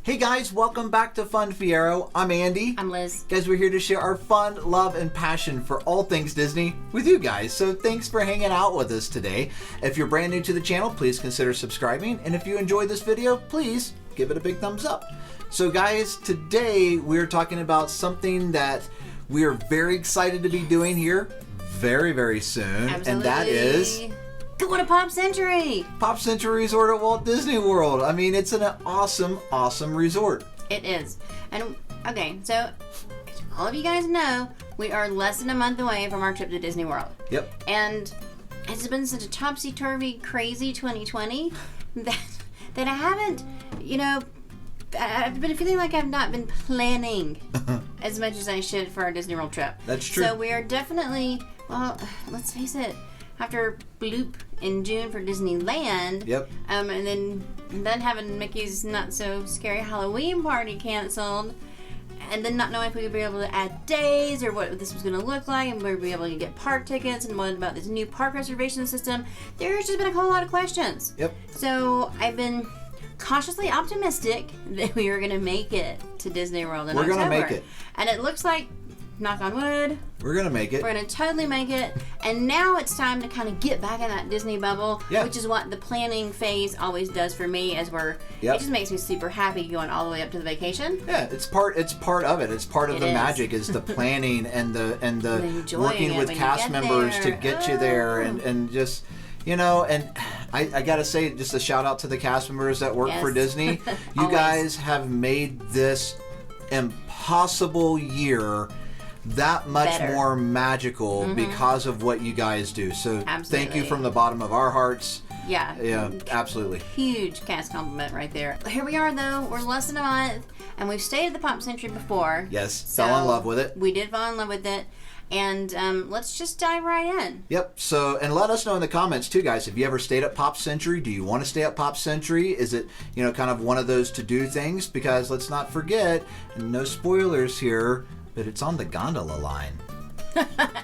Hey guys, welcome back to Fun Fiero. I'm Andy. I'm Liz. Guys, we're here to share our fun, love, and passion for all things Disney with you guys. So thanks for hanging out with us today. If you're brand new to the channel, please consider subscribing. And if you enjoyed this video, please give it a big thumbs up. So guys, today we're talking about something that we are very excited to be doing here very, very soon. Absolutely. And that is going to Pop Century. Pop Century Resort at Walt Disney World. I mean, it's an awesome, awesome resort. It is. And okay, so as all of you guys know, we are less than a month away from our trip to Disney World. Yep. And it's been such a topsy-turvy, crazy 2020 that I haven't, I've been feeling like I've not been planning as much as I should for our Disney World trip. That's true. So we are definitely, well, let's face it, after bloop in June for Disneyland, Yep. and then having Mickey's Not So Scary Halloween Party canceled, and then not knowing if we would be able to add days or what this was going to look like, and we'd be able to get park tickets, and what about this new park reservation system. There's just been a whole lot of questions. Yep. So I've been cautiously optimistic that we are going to make it to Disney World in October. We're going to make it. And it looks like, knock on wood, we're going to make it. we're going to totally make it. And now it's time to kind of get back in that Disney bubble, Yeah. which is what the planning phase always does for me, as Yep. it just makes me super happy going all the way up to the vacation. Yeah, it's part of it. It's part of It the is. magic is the planning and the enjoying working it with when you cast get members there. to get you there and just and I gotta say, just a shout out to the cast members that work for Yes. Disney. You Always. guys have made this impossible year that much Better. more magical because of what you guys do. So thank you Absolutely. from the bottom of our hearts. Yeah. Yeah, absolutely. Huge cast compliment right there. Here we are, though. We're less than a month, and we've stayed at the Pop Century before. Yes, fell in love with it. We did fall in love with it. And let's just dive right in. Yep. So, and let us know in the comments too, guys. Have you ever stayed at Pop Century? Do you want to stay at Pop Century? Is it, kind of one of those to-do things? Because let's not forget, and no spoilers here, but it's on the Gondola line.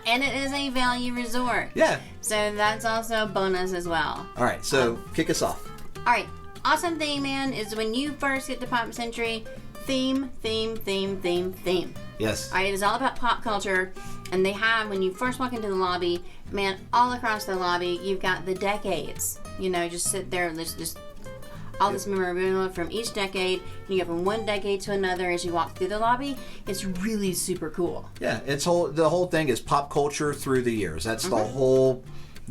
And it is a value resort. Yeah. So that's also a bonus as well. All right. So, kick us off. All right. Awesome thing, man, is when you first get to Pop Century, theme. Yes. All right, it is all about pop culture. And they have, when you first walk into the lobby, man, all across the lobby, you've got the decades. Just sit there and there's just all this memorabilia from each decade. You go from one decade to another as you walk through the lobby. It's really super cool. Yeah. The whole thing is pop culture through the years. That's the whole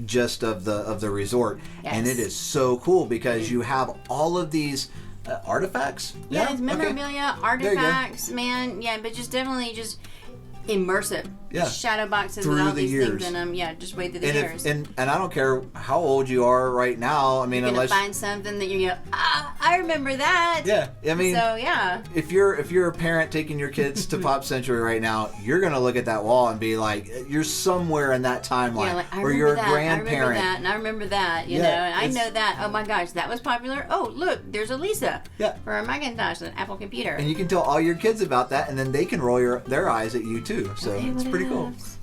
gist of the resort. Yes. And it is so cool because you have all of these artifacts. Yeah, it's Okay. memorabilia, artifacts, man. Yeah, but just definitely just immersive. Yeah. Shadow boxes Through with all the these years. things in them. Yeah, just way through the And, years. and I don't care how old you are right now. I mean, You're gonna unless find something that you go, I remember that. yeah, I mean, So yeah. if you're a parent taking your kids to Pop Century right now, you're gonna look at that wall and be like, you're somewhere in that timeline, Yeah, like, I or remember you're a that, grandparent. I remember that, and I remember that, Yeah, and I it's- know that. Oh my gosh, that was popular. Oh, look, there's a Lisa Yeah. for a Macintosh, an Apple computer. And you can tell all your kids about that, and then they can roll their eyes at you too. So Hey, it's what pretty cool. else?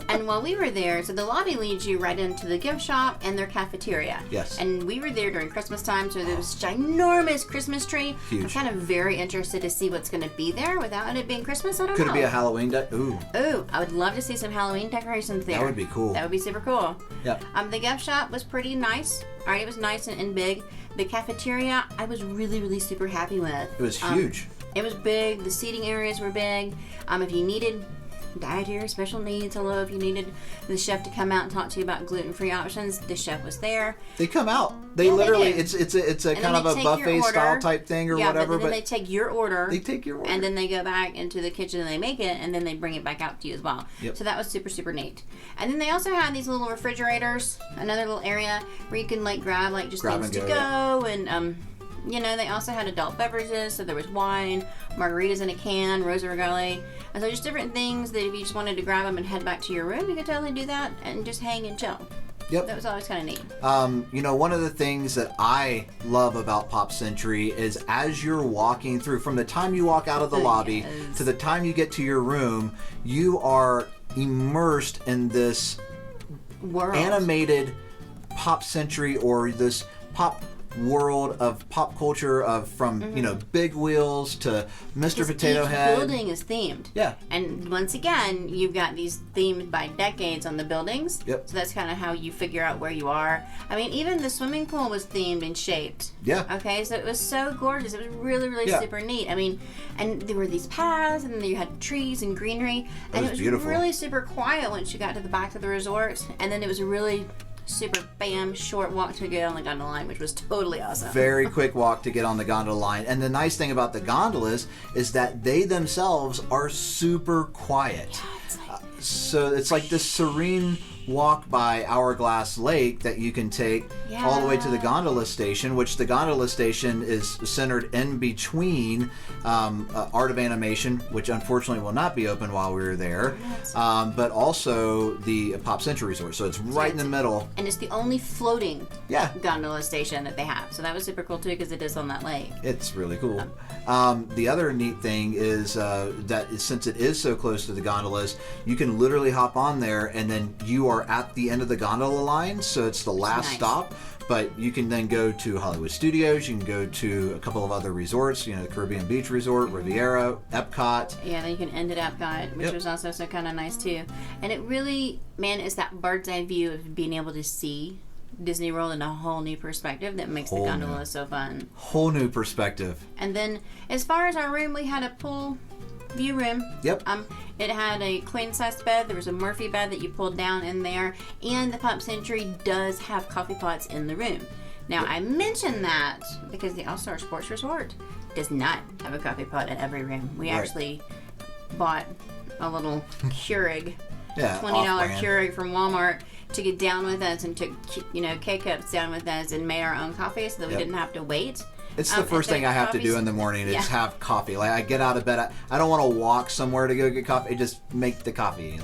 And while we were there, so the lobby leads you right into the gift shop and their cafeteria. Yes. And we were there during Christmas time, so there was a ginormous Christmas tree. Huge. I'm kind of very interested to see what's going to be there without it being Christmas. I don't Could know. it be a Halloween day? Ooh, Ooh, I would love to see some Halloween decorations there. that would be cool. That would be super cool. Yeah. The gift shop was pretty nice. All right, it was nice and big. The cafeteria, I was really, really super happy with. It was huge. It was big. The seating areas were big. If you needed dietary special needs, if you needed the chef to come out and talk to you about gluten-free options, the chef was there. They come out. They Yeah, they literally. do. It's a And kind then of they a take your buffet order. style type thing or Yeah, whatever. but then they take your order. they take your order. And then they go back into the kitchen and they make it, and then they bring it back out to you as well. Yep. So that was super, super neat. And then they also had these little refrigerators, another little area where you can grab just Grab things and to go. And they also had adult beverages, so there was wine, margaritas in a can, Rosa Regali, and so just different things that if you just wanted to grab them and head back to your room, you could totally do that and just hang and chill. Yep. That was always kind of neat. One of the things that I love about Pop Century is as you're walking through, from the time you walk out of the lobby Yes. to the time you get to your room, you are immersed in this World. animated Pop Century or this pop world of pop culture from you know, Big Wheels to Mr. Potato Head. Each building is themed. Yeah. And once again, you've got these themed by decades on the buildings. Yep. So that's kind of how you figure out where you are. I mean, even the swimming pool was themed and shaped. Yeah. Okay, so it was so gorgeous. It was really, really super neat. I mean, and there were these paths, and then you had trees and greenery. And it was beautiful. really super quiet once you got to the back of the resort. And then it was a really super short walk to get on the gondola line, which was totally awesome. Very quick walk to get on the gondola line. And the nice thing about the gondolas is that they themselves are super quiet. Yeah, it's like, so it's like this serene walk by Hourglass Lake that you can take all the way to the gondola station, which the gondola station is centered in between Art of Animation, which unfortunately will not be open while we were there, but also the Pop Century Resort. So it's right in the middle. And it's the only floating gondola station that they have. So that was super cool too, because it is on that lake. It's really cool. The other neat thing is that since it is so close to the gondolas, you can literally hop on there and then you are at the end of the gondola line, so it's the last stop. But you can then go to Hollywood Studios, you can go to a couple of other resorts, you know, the Caribbean Beach Resort, Riviera, Epcot. Yeah, then you can end at Epcot, which was also so kind of nice too. And it really, man, is that bird's eye view of being able to see Disney World in a whole new perspective that makes the gondola so fun. Whole new perspective. And then as far as our room, we had a pool view room. Yep. It had a queen size bed. There was a Murphy bed that you pulled down in there, and the Pop Century does have coffee pots in the room. Now I mention that because the All-Star Sports Resort does not have a coffee pot in every room. We actually bought a little Keurig, $20 Keurig from Walmart to get down with us, and took K-cups down with us and made our own coffee so that we didn't have to wait. It's the first thing I have to do in the morning is have coffee. Like, I get out of bed, I don't want to walk somewhere to go get coffee. Just make the coffee.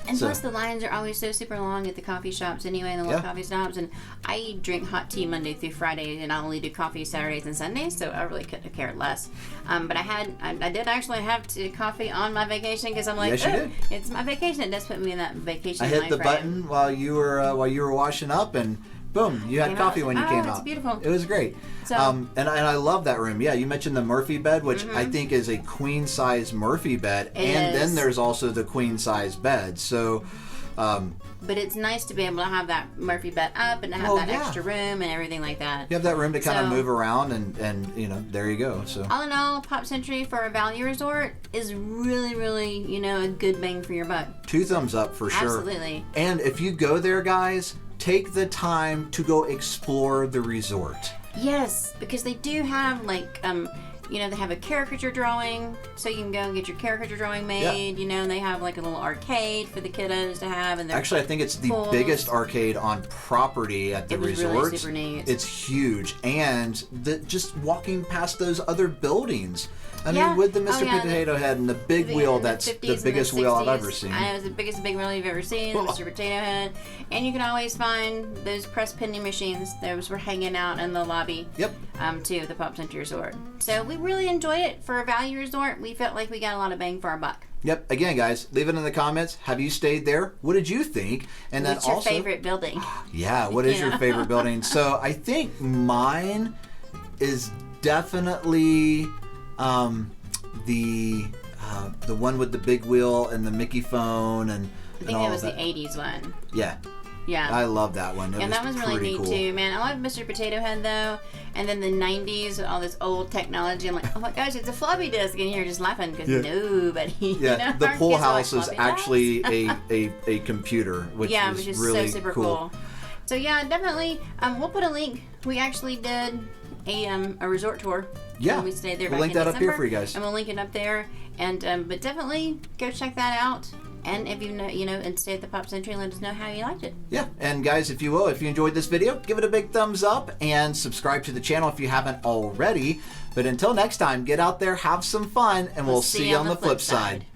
And plus the lines are always so super long at the coffee shops anyway, and the little coffee shops. And I drink hot tea Monday through Friday, and I only do coffee Saturdays and Sundays, so I really couldn't have cared less. But I did actually have coffee on my vacation, because I'm like, it's my vacation. It does put me in that vacation. I hit the button while you were washing up, and boom, you had coffee when you came out. It's beautiful. It was great. So, and I love that room. Yeah, you mentioned the Murphy bed, which I think is a queen size Murphy bed, then there's also the queen size bed. So, but it's nice to be able to have that Murphy bed up and to have that extra room and everything like that. You have that room to kind of move around, and you know, there you go. So all in all, Pop Century for a value resort is really, really, you know, a good bang for your buck. 2 thumbs up for sure. Absolutely. And if you go there, guys, take the time to go explore the resort. Yes, because they do have you know, they have a caricature drawing, so you can go and get your caricature drawing made. You know, they have like a little arcade for the kiddos to have. And actually, I think it's the biggest arcade on property at the resort. Really super neat. It's huge, and just walking past those other buildings. I mean, with the Mr. Potato Head and the big wheel, that's the biggest wheel I've ever seen. I know, it's the biggest big wheel you've ever seen, the Mr. Potato Head. And you can always find those press pending machines. Those were hanging out in the lobby, too, of the Pop Century Resort. So we really enjoyed it. For a value resort, we felt like we got a lot of bang for our buck. Yep. Again, guys, leave it in the comments. Have you stayed there? What did you think? And what's your favorite building? Yeah, what is your favorite building? So I think mine is definitely the one with the big wheel and the Mickey phone and I think that was the 80s one. Yeah. Yeah. I love that one. That was really neat too, man. I love Mr. Potato Head though. And then the 90s with all this old technology. I'm like, oh my gosh, it's a floppy disk in here, just laughing because nobody. Yeah, the pool house is actually a computer, which is really so super cool. So yeah, definitely. We'll put a link. We actually did a resort tour. Yeah, when we stayed there. We'll link that up here for you guys, and we'll link it up there. And but definitely go check that out. And if you know, and stay at the Pop Century, let us know how you liked it. Yeah, and guys, if you enjoyed this video, give it a big thumbs up and subscribe to the channel if you haven't already. But until next time, get out there, have some fun, and we'll see you on the flip side.